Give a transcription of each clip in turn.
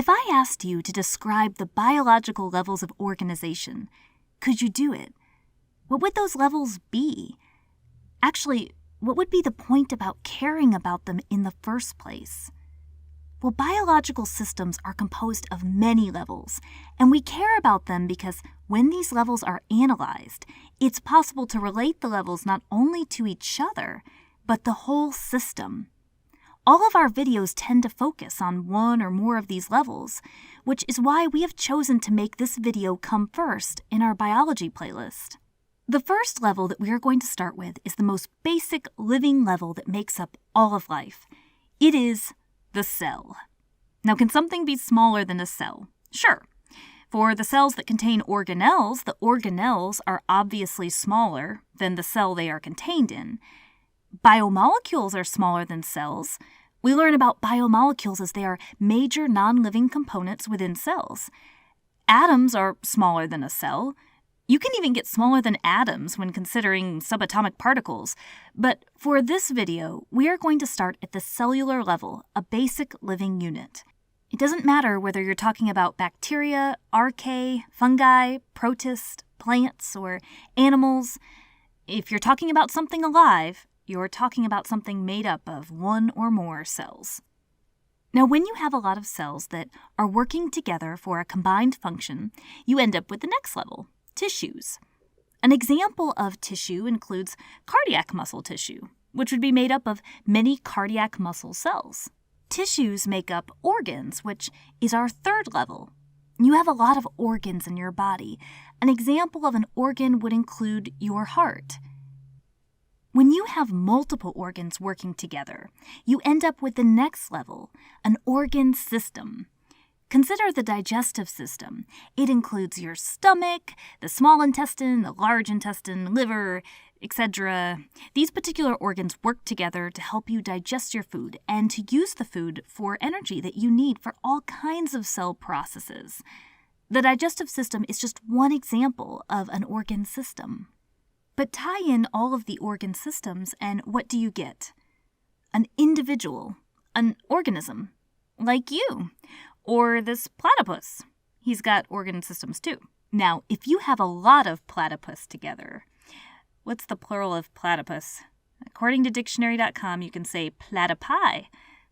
If I asked you to describe the biological levels of organization, could you do it? What would those levels be? Actually, what would be the point about caring about them in the first place? Well, biological systems are composed of many levels, and we care about them because when these levels are analyzed, it's possible to relate the levels not only to each other, but the whole system. All of our videos tend to focus on one or more of these levels, which is why we have chosen to make this video come first in our biology playlist. The first level that we are going to start with is the most basic living level that makes up all of life. It is the cell. Now, can something be smaller than a cell? Sure. For the cells that contain organelles, the organelles are obviously smaller than the cell they are contained in. Biomolecules are smaller than cells. We learn about biomolecules as they are major non-living components within cells. Atoms are smaller than a cell. You can even get smaller than atoms when considering subatomic particles. But for this video, we are going to start at the cellular level, a basic living unit. It doesn't matter whether you're talking about bacteria, archaea, fungi, protists, plants, or animals. If you're talking about something alive, you're talking about something made up of one or more cells. Now, when you have a lot of cells that are working together for a combined function, you end up with the next level. Tissues. An example of tissue includes cardiac muscle tissue, which would be made up of many cardiac muscle cells. Tissues make up organs, which is our third level. You have a lot of organs in your body. An example of an organ would include your heart. When you have multiple organs working together, you end up with the next level, an organ system. Consider the digestive system. It includes your stomach, the small intestine, the large intestine, liver, etc. These particular organs work together to help you digest your food and to use the food for energy that you need for all kinds of cell processes. The digestive system is just one example of an organ system. But tie in all of the organ systems and what do you get? An individual, an organism, like you. Or this platypus. He's got organ systems too. Now, if you have a lot of platypus together, what's the plural of platypus? According to dictionary.com, you can say platypi,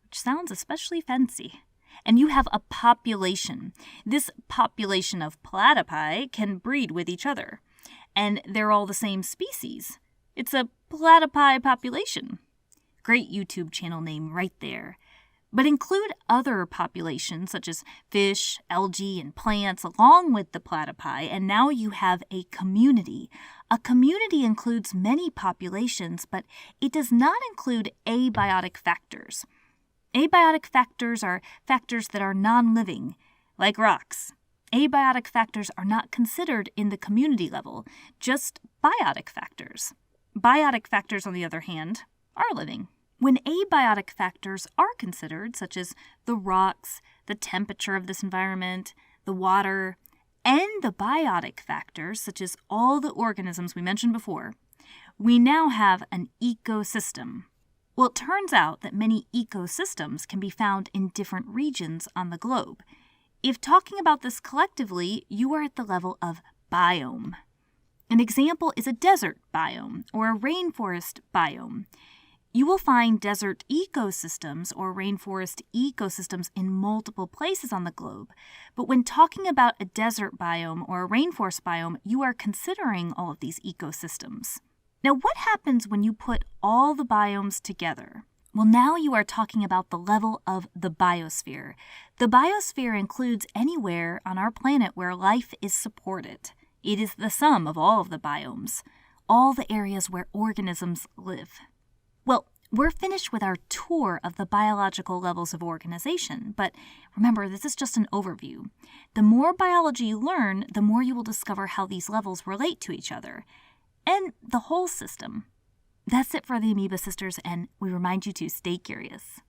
which sounds especially fancy. And you have a population. This population of platypi can breed with each other. And they're all the same species. It's a platypi population. Great YouTube channel name right there. But include other populations such as fish, algae, and plants along with the platypi, and now you have a community. A community includes many populations, but it does not include abiotic factors. Abiotic factors are factors that are non-living, like rocks. Abiotic factors are not considered in the community level, just biotic factors. Biotic factors, on the other hand, are living. When abiotic factors are considered, such as the rocks, the temperature of this environment, the water, and the biotic factors, such as all the organisms we mentioned before, we now have an ecosystem. Well, it turns out that many ecosystems can be found in different regions on the globe. If talking about this collectively, you are at the level of biome. An example is a desert biome or a rainforest biome. You will find desert ecosystems or rainforest ecosystems in multiple places on the globe. But when talking about a desert biome or a rainforest biome, you are considering all of these ecosystems. Now, what happens when you put all the biomes together? Well, now you are talking about the level of the biosphere. The biosphere includes anywhere on our planet where life is supported. It is the sum of all of the biomes, all the areas where organisms live. Well, we're finished with our tour of the biological levels of organization, but remember, this is just an overview. The more biology you learn, the more you will discover how these levels relate to each other, and the whole system. That's it for the Amoeba Sisters, and we remind you to stay curious.